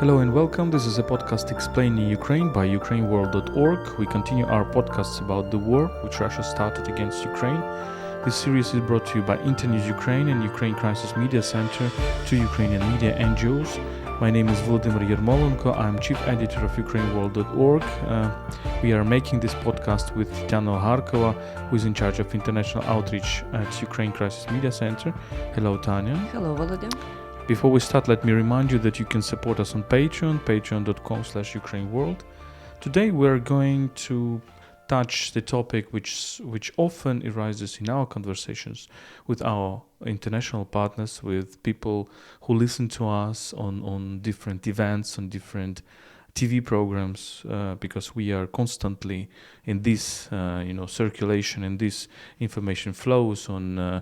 Hello and welcome. This is a podcast explaining Ukraine by UkraineWorld.org. We continue our podcasts about the war which Russia started against Ukraine. This series is brought to you by Internews Ukraine and Ukraine Crisis Media Center, two Ukrainian media NGOs. My name is Volodymyr Yermolenko. I'm chief editor of UkraineWorld.org. We are making this podcast with Tetyana Ogarkova, who is in charge of international outreach at Ukraine Crisis Media Center. Hello, Tanya. Hello, Volodymyr. Before we start, let me remind you that you can support us on Patreon, patreon.com/UkraineWorld. Today we're going to touch the topic which often arises in our conversations with our international partners, with people who listen to us on different events, on different TV programs, because we are constantly in this circulation and this information flows on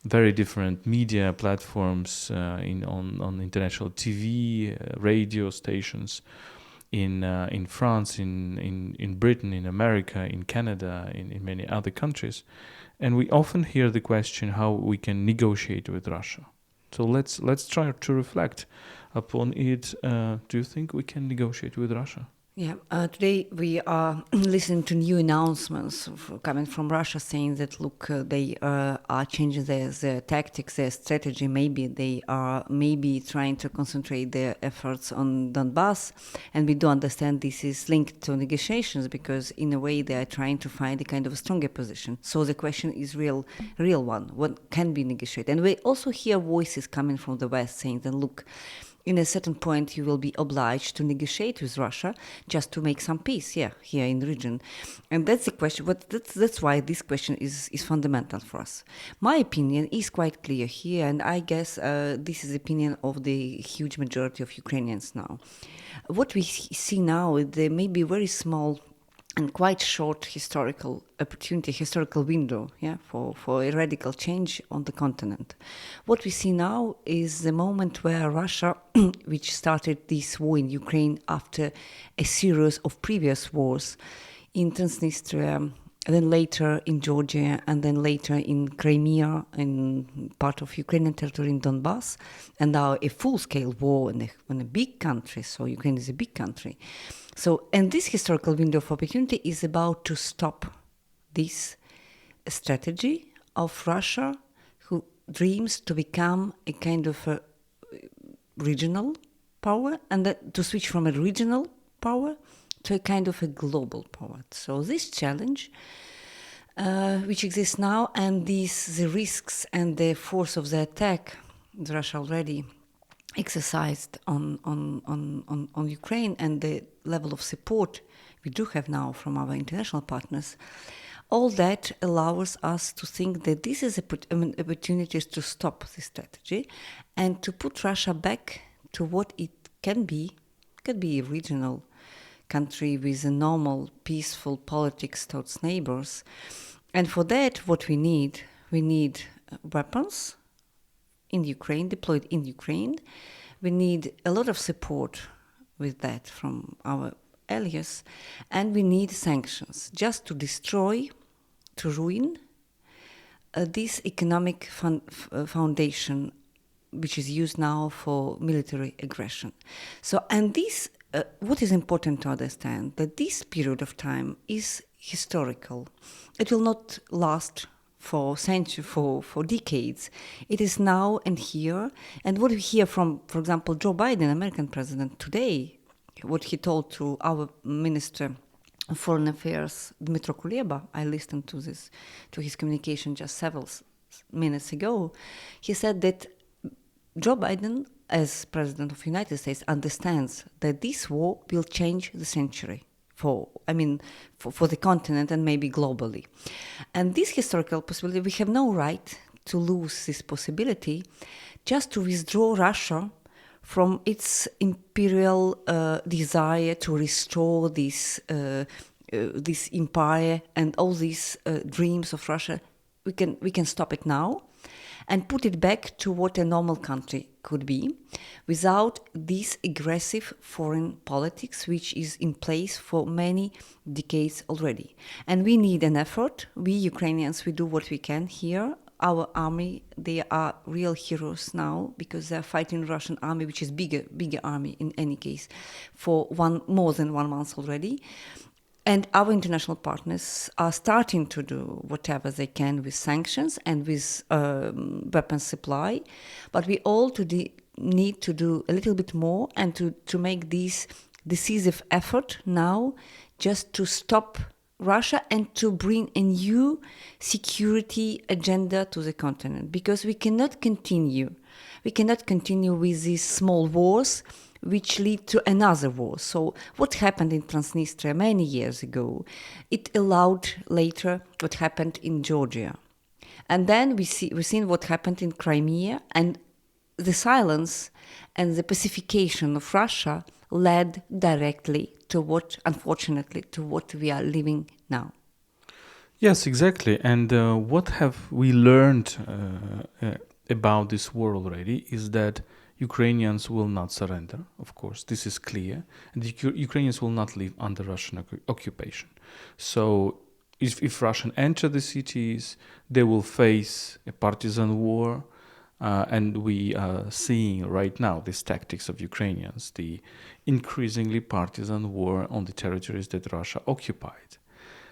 very different media platforms, on international TV, radio stations, in France, in Britain, in America, in Canada, in many other countries, and we often hear the question how we can negotiate with Russia. So let's try to reflect upon it. Do you think we can negotiate with Russia? Yeah, today we are listening to new announcements coming from Russia saying that, look, they are changing their tactics, their strategy. Maybe they are trying to concentrate their efforts on Donbass. And we do understand this is linked to negotiations because in a way they are trying to find a kind of a stronger position. So the question is real one. What can be negotiated? And we also hear voices coming from the West saying that, look, in a certain point, you will be obliged to negotiate with Russia just to make some peace here in the region. And that's the question. But that's why this question is fundamental for us. My opinion is quite clear here, and I guess this is the opinion of the huge majority of Ukrainians now. What we see now, there may be very small and quite short historical window, for a radical change on the continent. What we see now is the moment where Russia, which started this war in Ukraine after a series of previous wars in Transnistria, and then later in Georgia, and then later in Crimea, in part of Ukrainian territory in Donbass, and now a full-scale war in a big country, so Ukraine is a big country. So, and this historical window of opportunity is about to stop this strategy of Russia, who dreams to become a kind of a regional power, and to switch from a regional power to a kind of a global power. So this challenge, which exists now, and the risks and the force of the attack that Russia already exercised on Ukraine, and the level of support we do have now from our international partners, all that allows us to think that this is opportunities to stop this strategy and to put Russia back to what it can be. It could be a regional country with a normal, peaceful politics towards neighbors. And for that, what we need weapons in Ukraine, deployed in Ukraine. We need a lot of support with that from our allies, and we need sanctions just to destroy, to ruin this economic foundation which is used now for military aggression. So, and this, what is important to understand, that this period of time is historical. It will not last for centuries, for decades. It is now and here. And what we hear from, for example, Joe Biden, American president, today, what he told to our Minister of Foreign Affairs, Dmytro Kuleba, I listened to his communication just several minutes ago. He said that Joe Biden, as President of the United States, understands that this war will change the century for the continent and maybe globally. And this historical possibility, we have no right to lose this possibility just to withdraw Russia from its imperial desire to restore this empire and all these dreams of Russia. We can stop it now and put it back to what a normal country could be without this aggressive foreign politics which is in place for many decades already. And we need an effort. We Ukrainians, we do what we can here. our army, they are real heroes now because they're fighting Russian army, which is bigger army in any case, for more than 1 month already. And our international partners are starting to do whatever they can with sanctions and with weapon supply. But we all need to do a little bit more and to make this decisive effort now just to stop Russia and to bring a new security agenda to the continent. Because we cannot continue with these small wars which lead to another war. So what happened in Transnistria many years ago, it allowed later what happened in Georgia. And then we've seen what happened in Crimea, and the silence and the pacification of Russia led directly to unfortunately, to what we are living now. Yes, exactly. And what have we learned about this war already is that Ukrainians will not surrender, of course, this is clear, and Ukrainians will not live under Russian occupation. So if Russians enter the cities, they will face a partisan war, and we are seeing right now these tactics of Ukrainians, the increasingly partisan war on the territories that Russia occupied.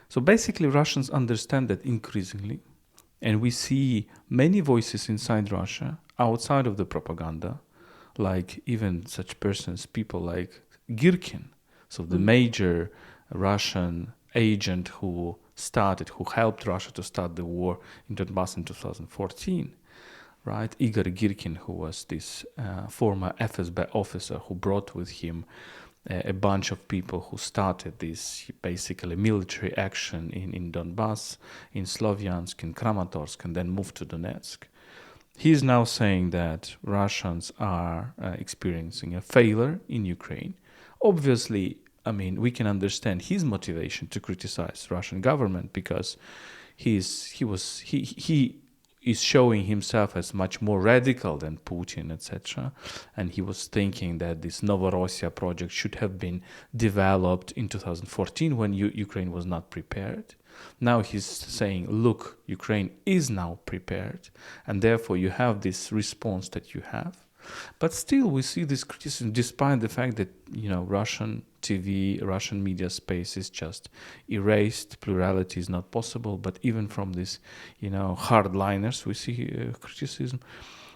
So basically Russians understand that increasingly, and we see many voices inside Russia, outside of the propaganda, like even such persons, people like Girkin, so the major Russian agent who helped Russia to start the war in Donbass in 2014, right? Igor Girkin, who was this former FSB officer who brought with him a bunch of people who started this basically military action in Donbass, in Slovyansk, in Kramatorsk, and then moved to Donetsk. He is now saying that Russians are experiencing a failure in Ukraine. Obviously, I mean, we can understand his motivation to criticize Russian government because he is showing himself as much more radical than Putin, etc. And he was thinking that this Novorossiya project should have been developed in 2014 when Ukraine was not prepared. Now he's saying, look, Ukraine is now prepared, and therefore you have this response that you have. But still we see this criticism despite the fact that, Russian TV, Russian media space is just erased, plurality is not possible, but even from these, hardliners, we see criticism.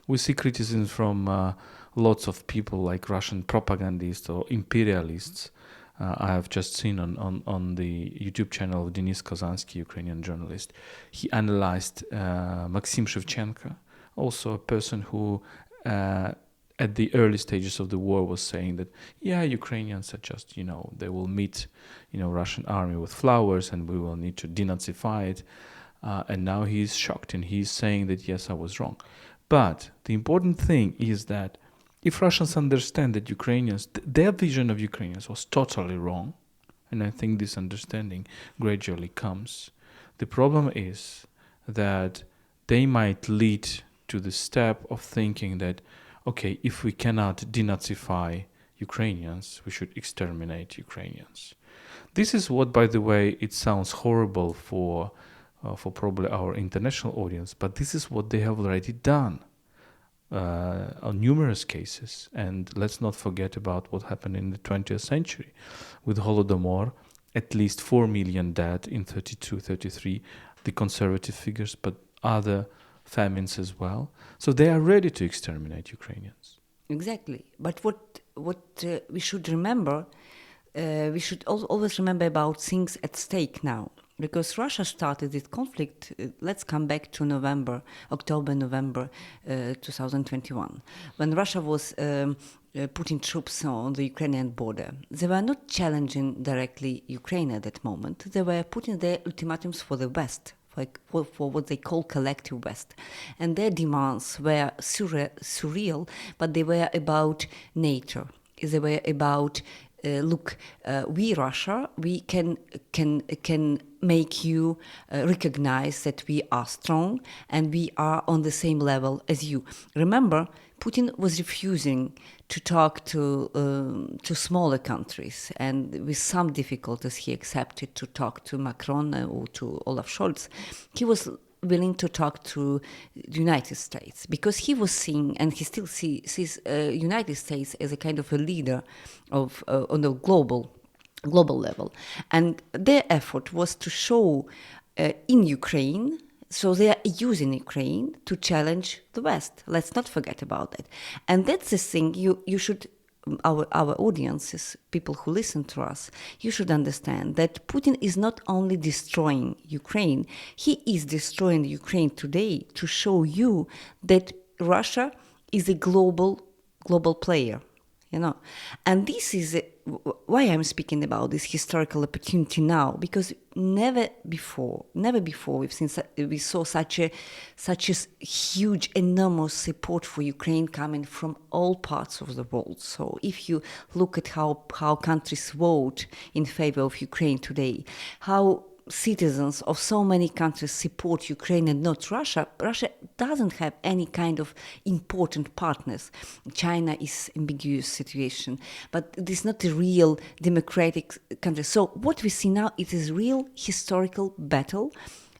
We see criticism from lots of people like Russian propagandists or imperialists. I have just seen on the YouTube channel of Denis Kazansky, Ukrainian journalist. He analyzed Maxim Shevchenko, also a person who at the early stages of the war was saying that, Ukrainians are just, they will meet, Russian army with flowers and we will need to denazify it. And now he's shocked and he's saying that, yes, I was wrong. But the important thing is that if Russians understand that their vision of Ukrainians was totally wrong, and I think this understanding gradually comes, the problem is that they might lead to the step of thinking that, okay, if we cannot denazify Ukrainians, we should exterminate Ukrainians. This is what, by the way, it sounds horrible for probably our international audience, but this is what they have already done. On numerous cases, and let's not forget about what happened in the 20th century with Holodomor, at least 4 million dead in 32-33, the conservative figures, but other famines as well. So they are ready to exterminate Ukrainians. Exactly. But what we should remember, we should always remember about things at stake now. Because Russia started this conflict, let's come back to October-November 2021, when Russia was putting troops on the Ukrainian border. They were not challenging directly Ukraine at that moment. They were putting their ultimatums for the West, for what they call collective West. And their demands were surreal, but they were about NATO. They were about we Russia, we can make you recognize that we are strong and we are on the same level as you. Remember, Putin was refusing to talk to smaller countries, and with some difficulties he accepted to talk to Macron or to Olaf Scholz. He was willing to talk to the United States, because he was seeing, and he still sees United States as a kind of a leader of on the global level, and their effort was to show in Ukraine. So they are using Ukraine to challenge the West. Let's not forget about that. And that's the thing you should, our audiences, people who listen to us, you should understand that Putin is not only destroying Ukraine, he is destroying Ukraine today to show you that Russia is a global player. And this is why I'm speaking about this historical opportunity now, because never before we saw such a huge, enormous support for Ukraine coming from all parts of the world. So if you look at how countries vote in favor of Ukraine today, how citizens of so many countries support Ukraine and not Russia. Russia doesn't have any kind of important partners. China is ambiguous situation, but it is not a real democratic country. So what we see now, it is real historical battle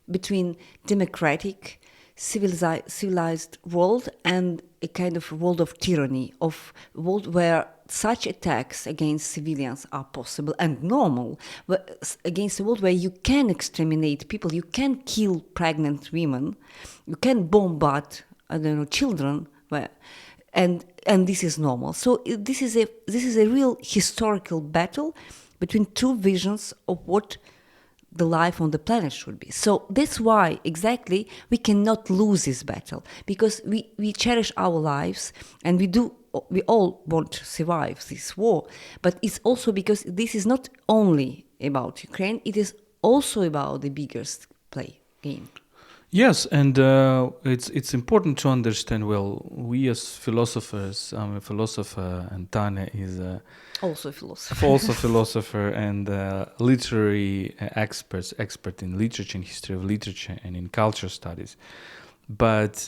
between democratic, civilized world and a kind of world of tyranny, of world where such attacks against civilians are possible and normal, but against a world where you can exterminate people, you can kill pregnant women, you can bombard, children, and this is normal. So this is a real historical battle between two visions of what the life on the planet should be. So that's why exactly we cannot lose this battle, because we cherish our lives and we all want to survive this war, but it's also because this is not only about Ukraine, it is also about the biggest game. Yes, and it's important to understand, well, we as philosophers, I'm a philosopher and Tanya is also a philosopher. Also a philosopher and literary expert in literature, in history of literature and in culture studies. But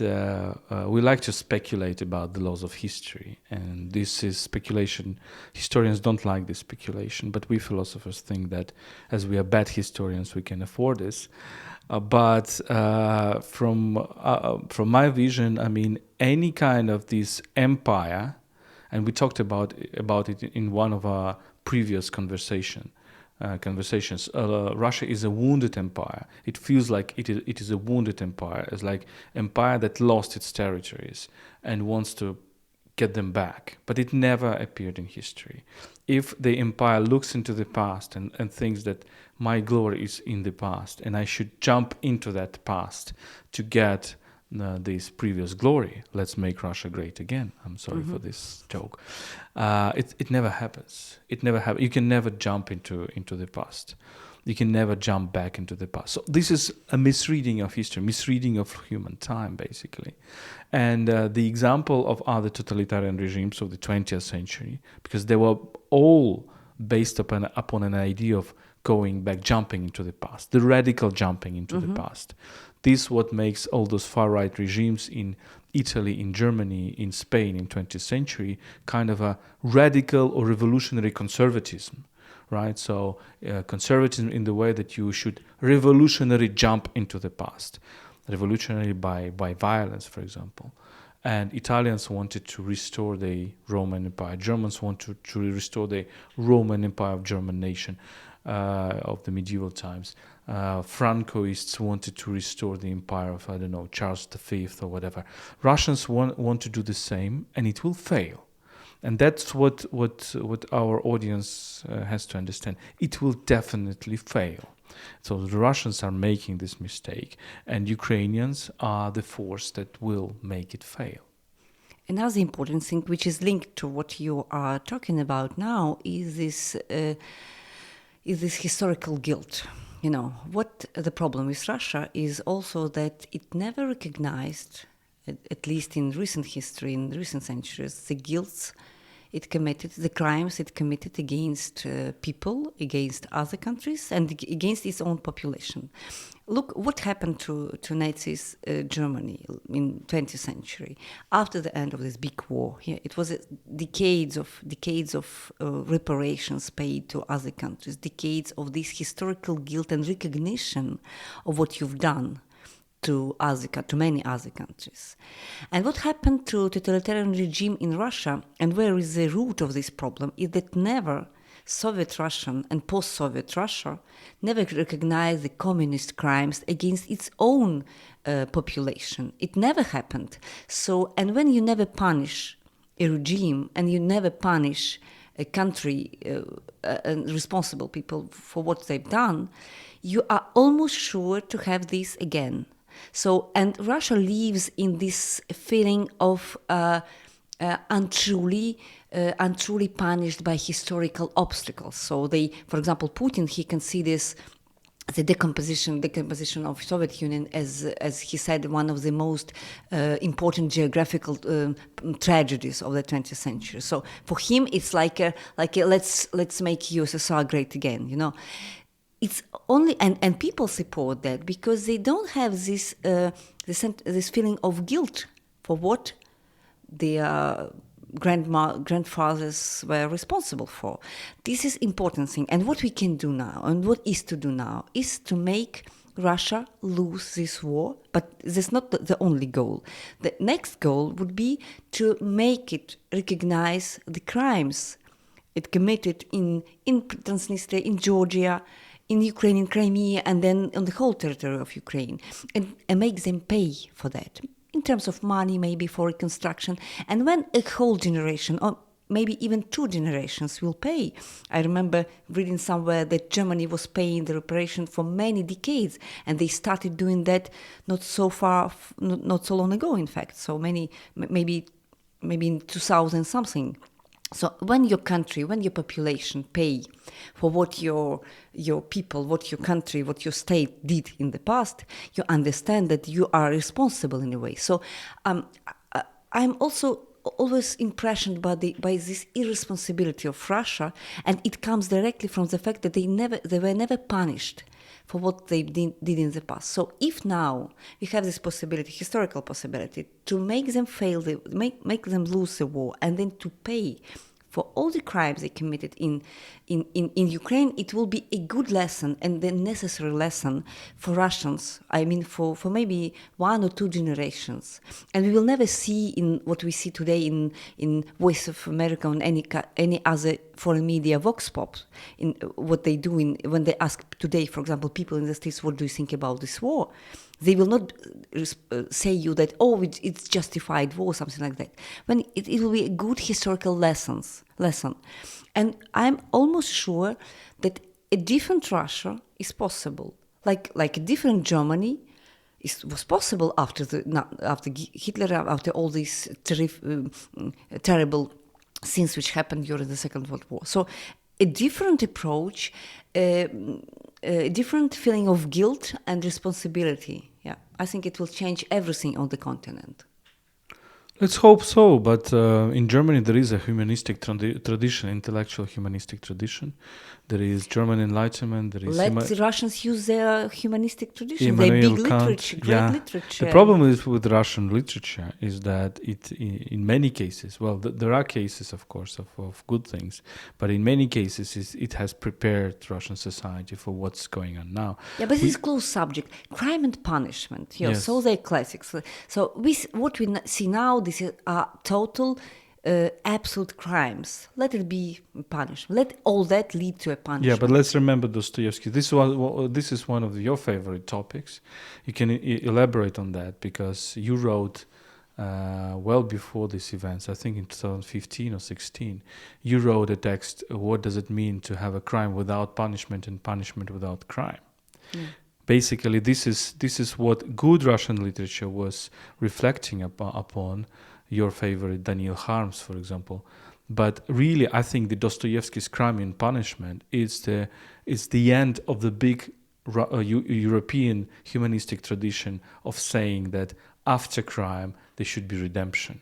we like to speculate about the laws of history, and this is speculation. Historians don't like this speculation, but we philosophers think that as we are bad historians, we can afford this. But from my vision, I mean, any kind of this empire, and we talked about it in one of our previous conversations. Russia is a wounded empire. It feels like it is a wounded empire. It's like empire that lost its territories and wants to get them back. But it never appeared in history. If the empire looks into the past and thinks that my glory is in the past and I should jump into that past to get this previous glory, let's make Russia great again. I'm sorry for this joke. It never happens. It never happens. You can never jump into the past. You can never jump back into the past. So this is a misreading of history, misreading of human time, basically. And the example of other totalitarian regimes of the 20th century, because they were all based upon an idea of going back, jumping into the past, the radical jumping into the past. This is what makes all those far-right regimes in Italy, in Germany, in Spain in 20th century kind of a radical or revolutionary conservatism, right? So conservatism in the way that you should revolutionary jump into the past, revolutionary by violence, for example. And Italians wanted to restore the Roman Empire. Germans wanted to restore the Roman Empire of German nation of the medieval times. Francoists wanted to restore the empire of, Charles V or whatever. Russians want to do the same, and it will fail. And that's what our audience has to understand. It will definitely fail. So the Russians are making this mistake, and Ukrainians are the force that will make it fail. Another important thing, which is linked to what you are talking about now, is this historical guilt. What the problem with Russia is also that it never recognized, at least in recent history, in recent centuries, the guilts it committed, the crimes it committed against people, against other countries, and against its own population. Look what happened to Nazis Germany in 20th century after the end of this big war. Yeah, it was decades of reparations paid to other countries, decades of this historical guilt and recognition of what you've done to many other countries. And what happened to totalitarian regime in Russia, and where is the root of this problem, is that never Soviet Russian and post-Soviet Russia never recognized the communist crimes against its own population. It never happened. So, and when you never punish a regime and you never punish a country and responsible people for what they've done, you are almost sure to have this again. So, and Russia lives in this feeling of untruly punished by historical obstacles. So they, for example, Putin, he considers the decomposition of Soviet Union as he said, one of the most important geographical tragedies of the 20th century. So for him, it's like a let's make USSR great again. You know, it's only and people support that because they don't have this feeling of guilt for what their grandfathers were responsible for. This is important thing. And what we can do now, and what is to do now, is to make Russia lose this war. But that's not the only goal. The next goal would be to make it recognize the crimes it committed in Transnistria, in Georgia, in Ukraine, in Crimea, and then on the whole territory of Ukraine, and make them pay for that. In terms of money, maybe for reconstruction. And when a whole generation, or maybe even two generations, will pay. I remember reading somewhere that Germany was paying the reparation for many decades, and they started doing that not so long ago, in fact. So maybe in 2000 something. So when your country, when your population pay for what your people, what your country, what your state did in the past, you understand that you are responsible in a way. So I'm also always impressioned by this irresponsibility of Russia, and it comes directly from the fact that they were never punished for what they did in the past. So if now we have this possibility, historical possibility, to make them fail, make them lose the war, and then to pay for all the crimes they committed in Ukraine, it will be a good lesson and the necessary lesson for Russians. I mean, for maybe one or two generations. And we will never see in what we see today in Voice of America or any other foreign media vox pop, in what they do when they ask today, for example, people in the States, what do you think about this war? They will not say you that, it's justified war, something like that. When it will be a good historical lesson. And I'm almost sure that a different Russia is possible. Like a different Germany was possible after Hitler, after all these terrible things which happened during the Second World War. So a different approach, a different feeling of guilt and responsibility. Yeah, I think it will change everything on the continent. Let's hope so, but in Germany there is a humanistic tradition, intellectual humanistic tradition. There is German Enlightenment. Let the Russians use their humanistic tradition. Immanuel Their big Kant, literature, great literature. The problem with Russian literature is that it, in many cases, well, there are cases, of course, of good things, but in many cases it has prepared Russian society for what's going on now. Yeah, but this is close subject. Crime and punishment. Yes. So they're classics. So what we see now, these are total, absolute crimes. Let it be punished. Let all that lead to a punishment. Yeah, but let's remember Dostoevsky. This is one of your favorite topics. You can elaborate on that because you wrote well before these events, I think in 2015 or 16, you wrote a text, what does it mean to have a crime without punishment and punishment without crime? Yeah. Basically, this is what good Russian literature was reflecting upon. Your favorite Daniel Harms, for example, but really, I think the Dostoevsky's Crime and Punishment is the end of the big European humanistic tradition of saying that after crime there should be redemption.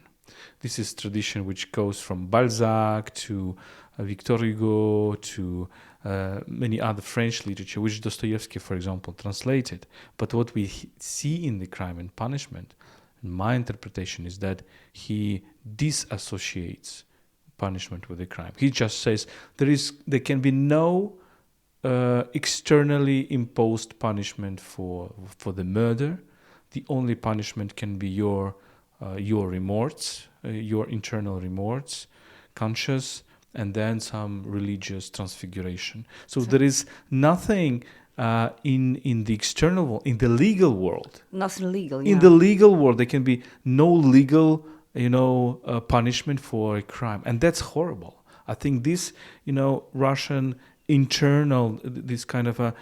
This is tradition which goes from Balzac to Victor Hugo to many other French literature, which Dostoevsky, for example, translated. But what we see in the Crime and Punishment, in my interpretation, is that he disassociates punishment with the crime. He just says there can be no externally imposed punishment for the murder, the only punishment can be your remorse, your internal remorse, conscious, and then some religious transfiguration. So there is nothing in the external world, in the legal world. Nothing legal. In the legal world, there can be no legal, punishment for a crime, and that's horrible. I think this, Russian internal, this kind of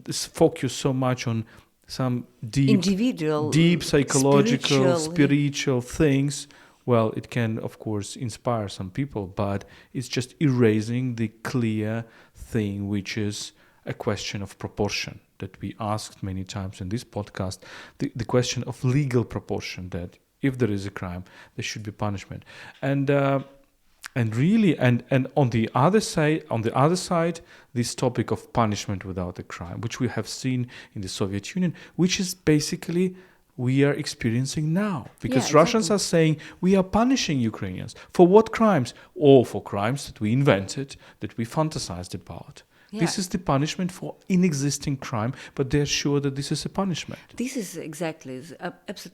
this focus so much on some deep psychological, spiritual things. Well, it can, of course, inspire some people, but it's just erasing the clear thing, which is a question of proportion that we asked many times in this podcast, the question of legal proportion, that if there is a crime, there should be punishment. And really, and on the other side, this topic of punishment without a crime, which we have seen in the Soviet Union, which is basically we are experiencing now, because Russians are saying we are punishing Ukrainians for what crimes? Or for crimes that we invented, that we fantasized about. This is the punishment for inexisting crime, but they're sure that this is a punishment. This is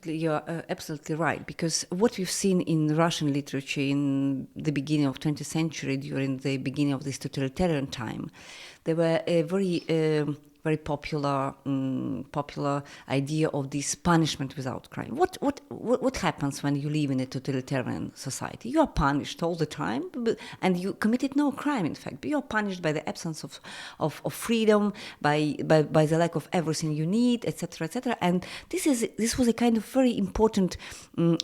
you're absolutely right, because what we've seen in Russian literature in the beginning of 20th century, during the beginning of this totalitarian time, there were a very popular idea of this punishment without crime. What happens when you live in a totalitarian society? You are punished all the time, and you committed no crime, in fact. But you are punished by the absence of freedom, by the lack of everything you need, etc., etc. And this was a kind of very important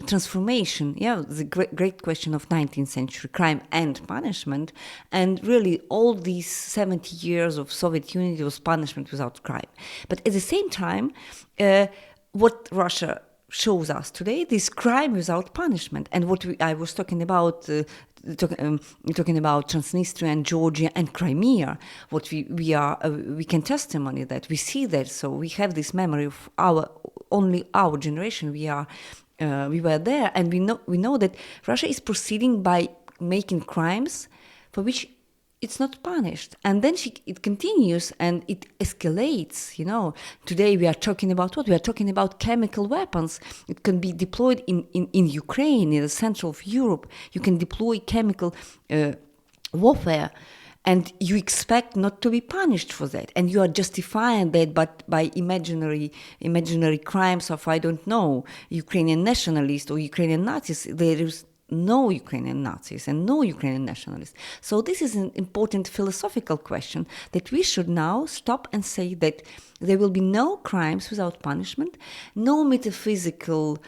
transformation. The great question of 19th century crime and punishment, and really all these 70 years of Soviet Union was punishment without crime. But at the same time, what Russia shows us today, this crime without punishment, and what I was talking about, talking about Transnistria and Georgia and Crimea, what we can testimony that we see that. So we have this memory of our generation. We were there, and we know that Russia is proceeding by making crimes for which it's not punished, and then it continues and it escalates. Today we are talking about what? We are talking about chemical weapons. It can be deployed in Ukraine, in the center of Europe. You can deploy chemical warfare, and you expect not to be punished for that, and you are justifying that, but by imaginary crimes of, I don't know, Ukrainian nationalists or Ukrainian Nazis. There is no Ukrainian Nazis and no Ukrainian nationalists. So this is an important philosophical question that we should now stop and say that there will be no crimes without punishment, no metaphysical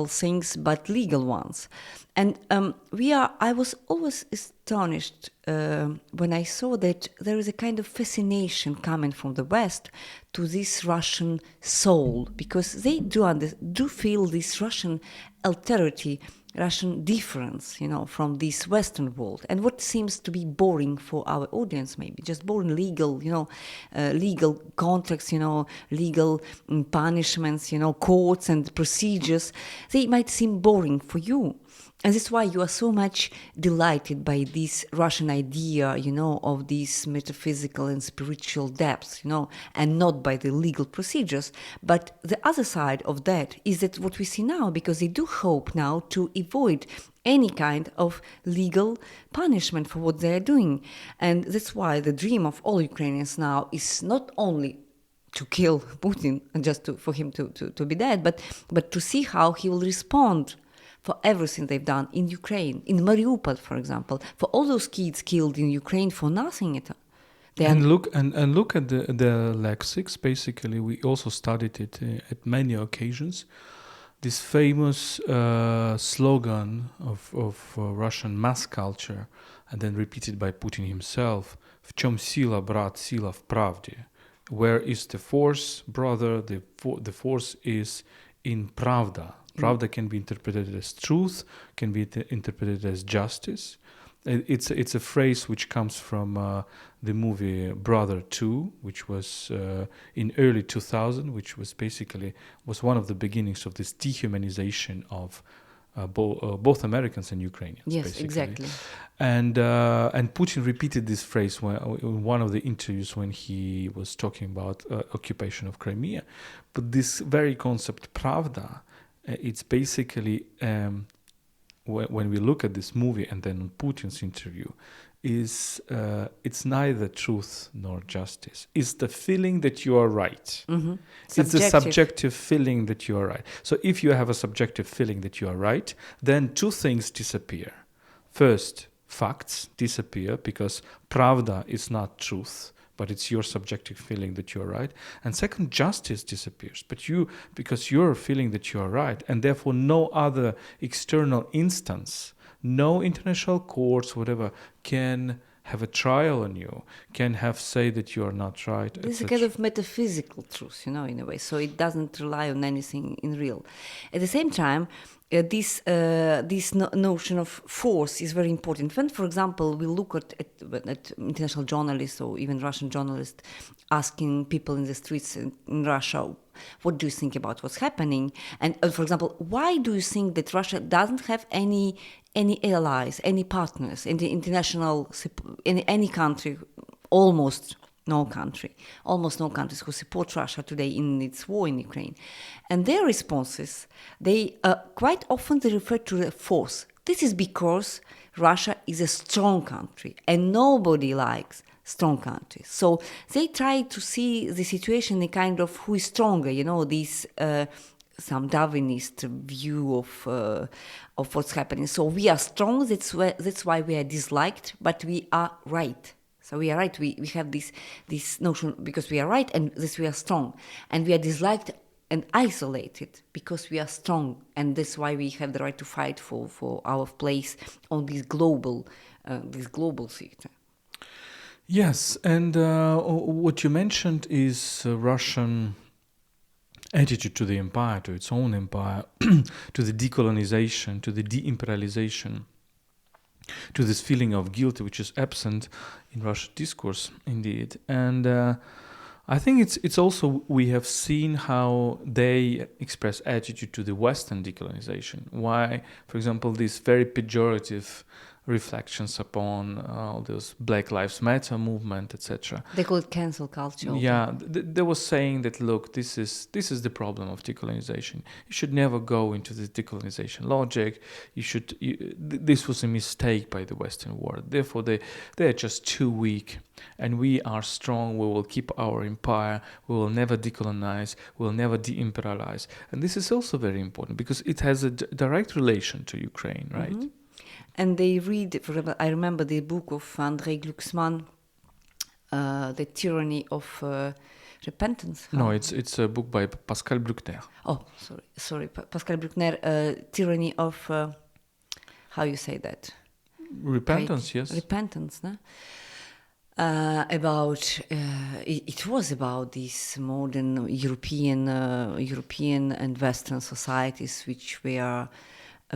things, but legal ones. And I was always astonished when I saw that there is a kind of fascination coming from the West to this Russian soul, because they do feel this Russian alterity, Russian difference, from this Western world. And what seems to be boring for our audience, maybe just boring legal, legal contracts, legal punishments, courts and procedures, they might seem boring for you. And that's why you are so much delighted by this Russian idea, of these metaphysical and spiritual depths, and not by the legal procedures. But the other side of that is that what we see now, because they do hope now to avoid any kind of legal punishment for what they are doing. And that's why the dream of all Ukrainians now is not only to kill Putin, just for him to be dead, but to see how he will respond for everything they've done in Ukraine, in Mariupol, for example, for all those kids killed in Ukraine for nothing at all. Look at the lexics. Basically, we also studied it at many occasions. This famous slogan of Russian mass culture, and then repeated by Putin himself: "В чем сила, брат, сила в правде." Where is the force, brother? The force is in pravda. Pravda can be interpreted as truth, can be interpreted as justice. It's a phrase which comes from the movie Brother 2, which was in early 2000, which was basically one of the beginnings of this dehumanization of both Americans and Ukrainians. Yes, basically. exactly. And Putin repeated this phrase in one of the interviews when he was talking about occupation of Crimea. But this very concept, pravda, it's basically when we look at this movie and then Putin's interview, is it's neither truth nor justice. It's the feeling that you are right. Mm-hmm. It's a subjective feeling that you are right. So if you have a subjective feeling that you are right, then two things disappear. First, facts disappear because pravda is not truth, but it's your subjective feeling that you are right. And second, justice disappears, because you're feeling that you are right, and therefore no other external instance, no international courts, whatever, can have a trial on you, can have say that you are not right. This is a kind of metaphysical truth, in a way. So it doesn't rely on anything in real. At the same time, this notion of force is very important. When, for example, we look at international journalists or even Russian journalists asking people in the streets in Russia, what do you think about what's happening? And for example, why do you think that Russia doesn't have any allies, any partners in the international, in any country, almost no countries who support Russia today in its war in Ukraine. And their responses, they quite often they refer to the force. This is because Russia is a strong country and nobody likes strong countries. So they try to see the situation in a kind of who is stronger, this some Darwinist view of what's happening. So we are strong, that's why we are disliked, but we are right. So we are right. We have this notion because we are right and this we are strong, and we are disliked and isolated because we are strong, and that's why we have the right to fight for our place on this global theater. Yes, and what you mentioned is Russian attitude to the empire, to its own empire, to the decolonization, to the de-imperialization, to this feeling of guilt which is absent in Russian discourse, indeed. And I think it's also, we have seen how they express attitude to the Western decolonization. Why, for example, these very pejorative reflections upon all those Black Lives Matter movement, etc. They call it cancel culture. Yeah, they were saying that, look, this is the problem of decolonization. You should never go into the decolonization logic. This was a mistake by the Western world. Therefore, they are just too weak, and we are strong. We will keep our empire. We will never decolonize. We will never de-imperialize. And this is also very important because it has a direct relation to Ukraine, right? Mm-hmm. And they read, for example, I remember the book of Andrei Glucksmann, The Tyranny of Repentance. No, it's a book by Pascal Bruckner. Oh, sorry, Pascal Bruckner, Tyranny of, how you say that? Repentance, yes. Repentance, no? It was about these modern European and Western societies which were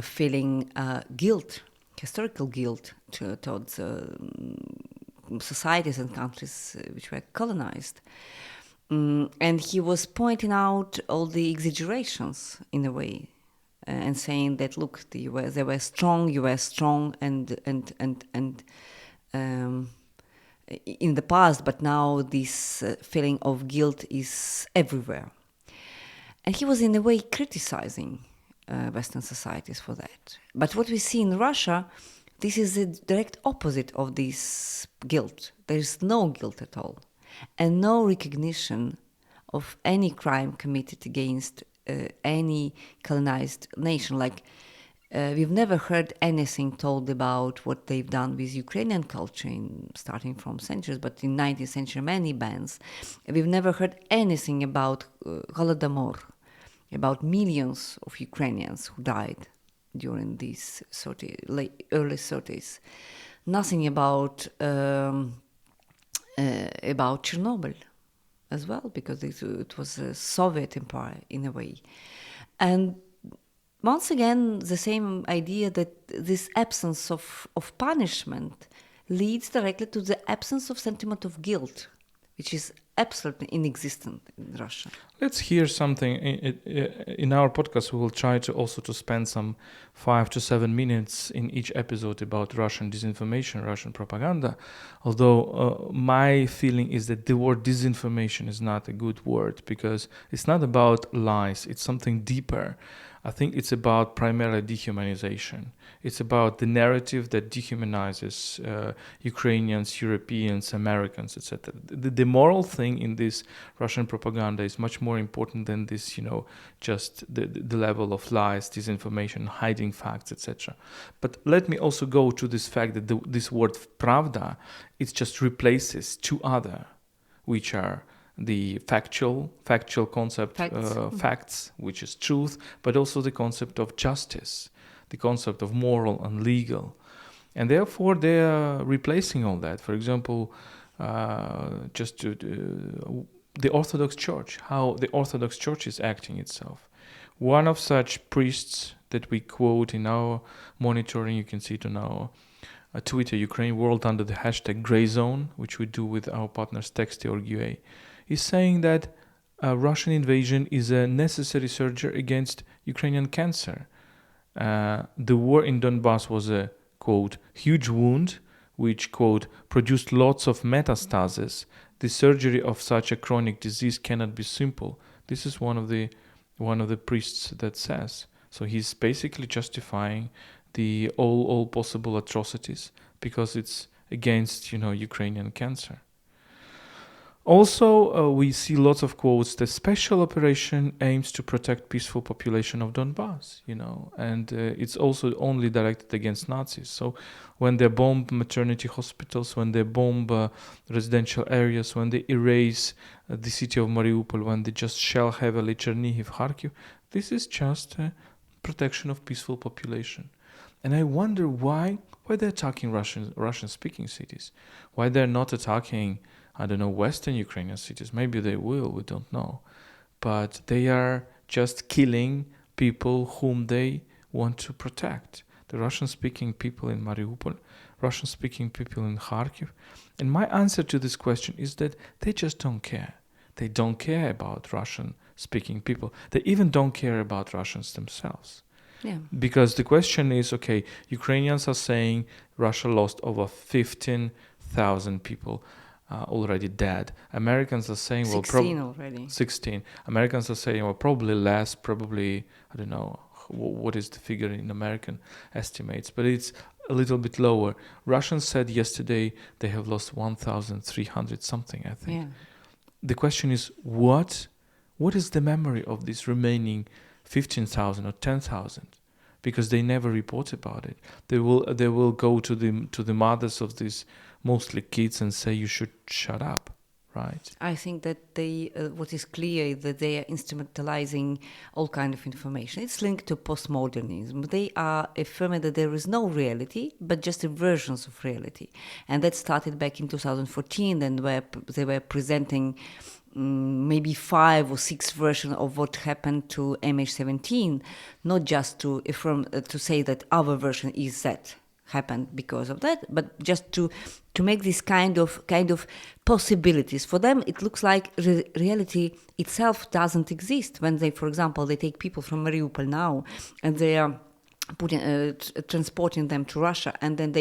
feeling guilt, historical guilt towards societies and countries which were colonized. And he was pointing out all the exaggerations in a way, and saying that, look, they were strong, you were strong, and in the past, but now this feeling of guilt is everywhere. And he was in a way criticizing Western societies for that. But what we see in Russia, this is the direct opposite of this guilt. There is no guilt at all, and no recognition of any crime committed against any colonized nation. Like, we've never heard anything told about what they've done with Ukrainian culture, starting from centuries, but in 19th century, many bands. We've never heard anything about Holodomor, about millions of Ukrainians who died during these early 30s. Nothing about Chernobyl as well, because it was a Soviet empire in a way. And once again, the same idea that this absence of punishment leads directly to the absence of sentiment of guilt, which is absolutely inexistent in Russia. Let's hear something. In our podcast, we will try to also to spend some 5 to 7 minutes in each episode about Russian disinformation, Russian propaganda. Although my feeling is that the word disinformation is not a good word, because it's not about lies. It's something deeper. I think it's about primarily dehumanization. It's about the narrative that dehumanizes Ukrainians, Europeans, Americans, etc. The moral thing in this Russian propaganda is much more important than this, just the level of lies, disinformation, hiding facts, etc. But let me also go to this fact that this word pravda, it just replaces two other, which are the factual concept, facts, which is truth, but also the concept of justice, the concept of moral and legal. And therefore they are replacing all that. For example, the Orthodox Church, how the Orthodox Church is acting itself. One of such priests that we quote in our monitoring, you can see it on our Twitter, UkraineWorld, under the hashtag Grey Zone, which we do with our partners Texty.org.ua, is saying that Russian invasion is a necessary surgery against Ukrainian cancer. The war in Donbass was a, quote, huge wound, which, quote, produced lots of metastases. The surgery of such a chronic disease cannot be simple. This is one of the priests that says. So he's basically justifying the all possible atrocities because it's against, Ukrainian cancer. Also, we see lots of quotes. The special operation aims to protect peaceful population of Donbass, and it's also only directed against Nazis. So when they bomb maternity hospitals, when they bomb residential areas, when they erase the city of Mariupol, when they just shell heavily Chernihiv, Kharkiv, this is just protection of peaceful population. And I wonder why they're attacking Russian-speaking cities, why they're not attacking, I don't know, Western Ukrainian cities. Maybe they will, we don't know. But they are just killing people whom they want to protect. The Russian-speaking people in Mariupol, Russian-speaking people in Kharkiv. And my answer to this question is that they just don't care. They don't care about Russian-speaking people. They even don't care about Russians themselves. Yeah. Because the question is, okay, Ukrainians are saying Russia lost over 15,000 people already dead. Americans are saying, 16 already. 16. Americans are saying, probably less, probably, I don't know, what is the figure in American estimates, but it's a little bit lower. Russians said yesterday they have lost 1,300 something, I think. Yeah. The question is, what is the memory of this remaining 15,000 or 10,000? Because they never report about it. They will go to the mothers of these mostly kids and say you should shut up, right? I think that what is clear is that they are instrumentalizing all kind of information. It's linked to postmodernism. They are affirming that there is no reality, but just versions of reality. And that started back in 2014, and where they were presenting maybe 5 or 6 versions of what happened to MH17, not just to affirm, to say that our version is that happened because of that, but just to make this kind of possibilities. For them, it looks like reality itself doesn't exist. When they, for example, they take people from Mariupol now, and they are transporting them to Russia, and then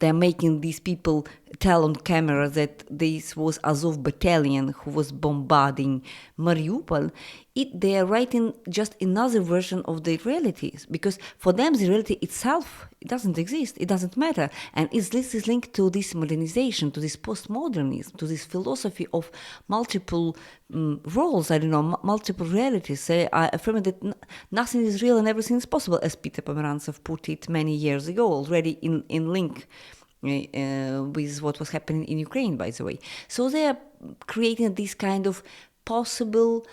they're making these people tell on camera that this was Azov battalion who was bombarding Mariupol. They are writing just another version of the realities, because for them the reality itself, it doesn't exist, it doesn't matter. And this is linked to this modernization, to this postmodernism, to this philosophy of multiple roles, multiple realities. They are affirming that nothing is real and everything is possible, as Peter Pomerantsev put it many years ago, already in link with what was happening in Ukraine, by the way. So they are creating this kind of possible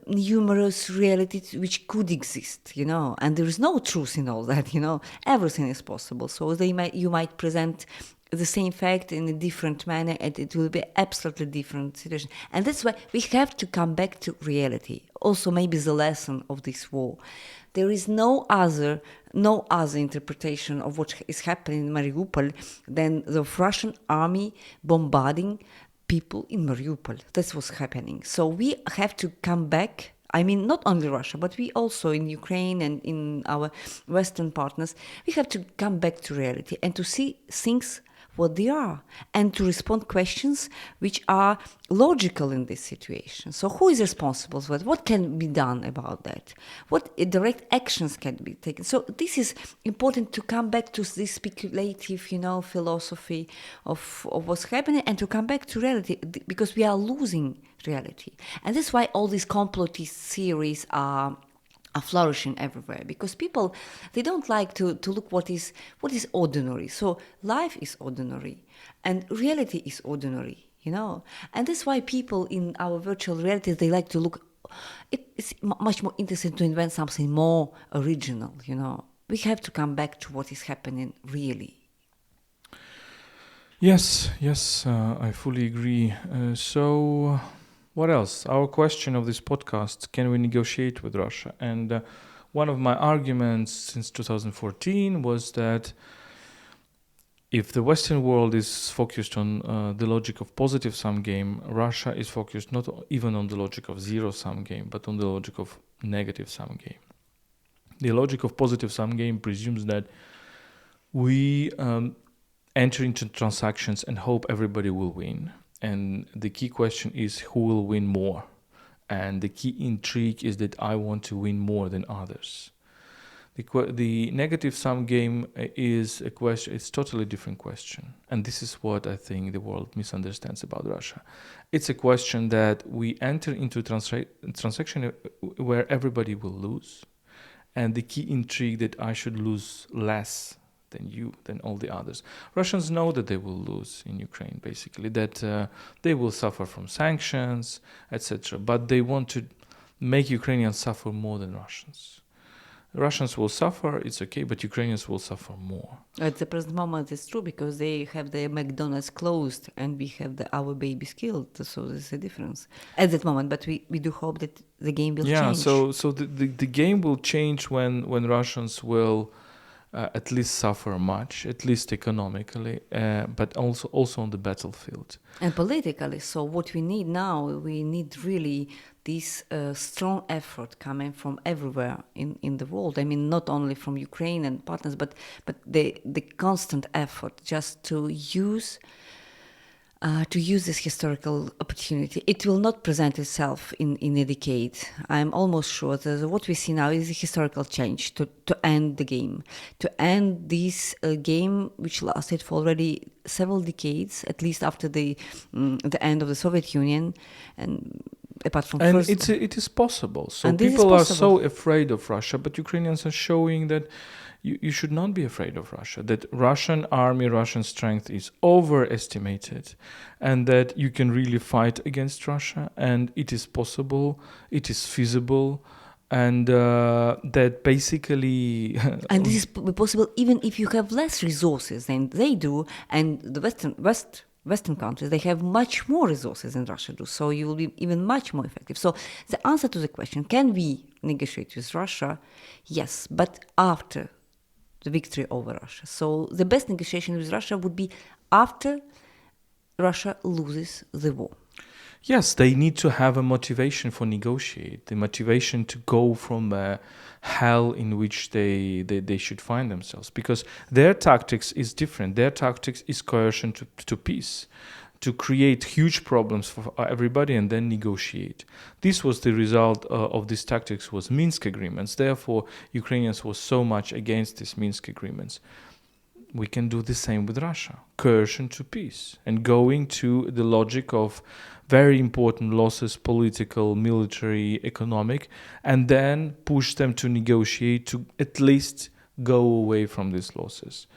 numerous realities which could exist, and there is no truth in all that, everything is possible. So you might present the same fact in a different manner, and it will be absolutely different situation. And that's why we have to come back to reality. Also, maybe the lesson of this war. There is no other interpretation of what is happening in Mariupol than the Russian army bombarding people in Mariupol. That's what's happening. So we have to come back. I mean, not only Russia, but we also in Ukraine and in our Western partners, we have to come back to reality and to see things what they are and to respond questions which are logical in this situation. So who is responsible for it? What can be done about that? What direct actions can be taken? So this is important to come back to this speculative, philosophy of what's happening and to come back to reality because we are losing reality. And that's why all these complotist theories are flourishing everywhere because people, they don't like to look what is ordinary. So life is ordinary and reality is ordinary, and that's why people in our virtual realities, they like to look, it's much more interesting to invent something more original. We have to come back to what is happening really. Yes, I fully agree. So what else? Our question of this podcast, can we negotiate with Russia? And one of my arguments since 2014 was that if the Western world is focused on the logic of positive-sum game, Russia is focused not even on the logic of zero-sum game, but on the logic of negative-sum game. The logic of positive-sum game presumes that we enter into transactions and hope everybody will win. And the key question is who will win more. And the key intrigue is that I want to win more than others. The negative sum game is a question, it's totally different question. And this is what I think the world misunderstands about Russia. It's a question that we enter into transaction where everybody will lose. And the key intrigue that I should lose less than all the others. Russians know that they will lose in Ukraine, basically, that they will suffer from sanctions, etc. But they want to make Ukrainians suffer more than Russians. Russians will suffer, it's okay, but Ukrainians will suffer more. At the present moment, it's true because they have their McDonald's closed and we have our babies killed. So there's a difference at that moment. But we do hope that the game will change. Yeah, so the game will change when Russians will at least suffer much, at least economically, but also on the battlefield. And politically. So what we need now, we need really this strong effort coming from everywhere in the world. I mean, not only from Ukraine and partners, but the constant effort just to use this historical opportunity. It will not present itself in a decade. I'm almost sure that what we see now is a historical change to end the game, to end this game which lasted for already several decades, at least after the end of the Soviet Union, and apart from it is possible. So people are so afraid of Russia, but Ukrainians are showing that you should not be afraid of Russia, that Russian army, Russian strength is overestimated, and that you can really fight against Russia, and it is possible, it is feasible, and that basically... and this is possible even if you have less resources than they do, and the Western countries, they have much more resources than Russia do, so you will be even much more effective. So the answer to the question, can we negotiate with Russia? Yes, but after the victory over Russia. So the best negotiation with Russia would be after Russia loses the war. Yes, they need to have a motivation for negotiate, the motivation to go from a hell in which they should find themselves, because their tactics is different. Their tactics is coercion to peace, to create huge problems for everybody and then negotiate. This was the result of these tactics was Minsk agreements. Therefore, Ukrainians were so much against these Minsk agreements. We can do the same with Russia. Coercion to peace and going to the logic of very important losses, political, military, economic, and then push them to negotiate to at least go away from these losses.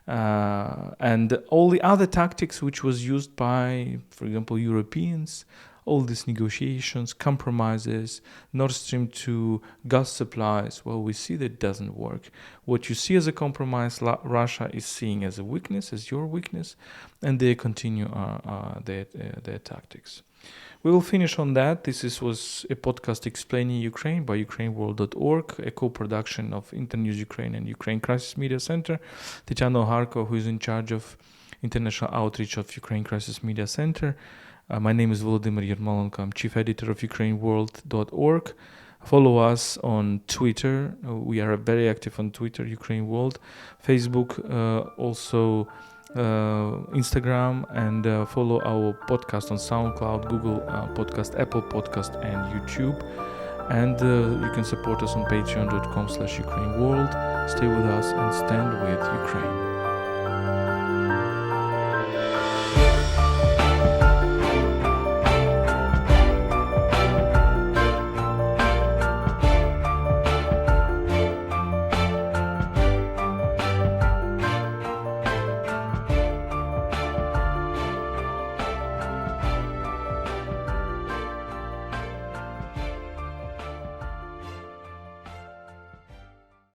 And all the other tactics which was used by, for example, Europeans, all these negotiations, compromises, Nord Stream 2, gas supplies, well, we see that doesn't work. What you see as a compromise, Russia is seeing as a weakness, as your weakness, and they continue their tactics. We will finish on that. This was a podcast explaining Ukraine by UkraineWorld.org, a co-production of Internews Ukraine and Ukraine Crisis Media Center. Tetyana Ogarkova, who is in charge of international outreach of Ukraine Crisis Media Center, My name is Volodymyr Yermolenko. I'm chief editor of UkraineWorld.org. Follow us on Twitter. We are very active on Twitter, UkraineWorld, Facebook, also Instagram, and follow our podcast on SoundCloud, Google Podcast, Apple Podcast, and YouTube. And you can support us on patreon.com/UkraineWorld. Stay with us and stand with Ukraine.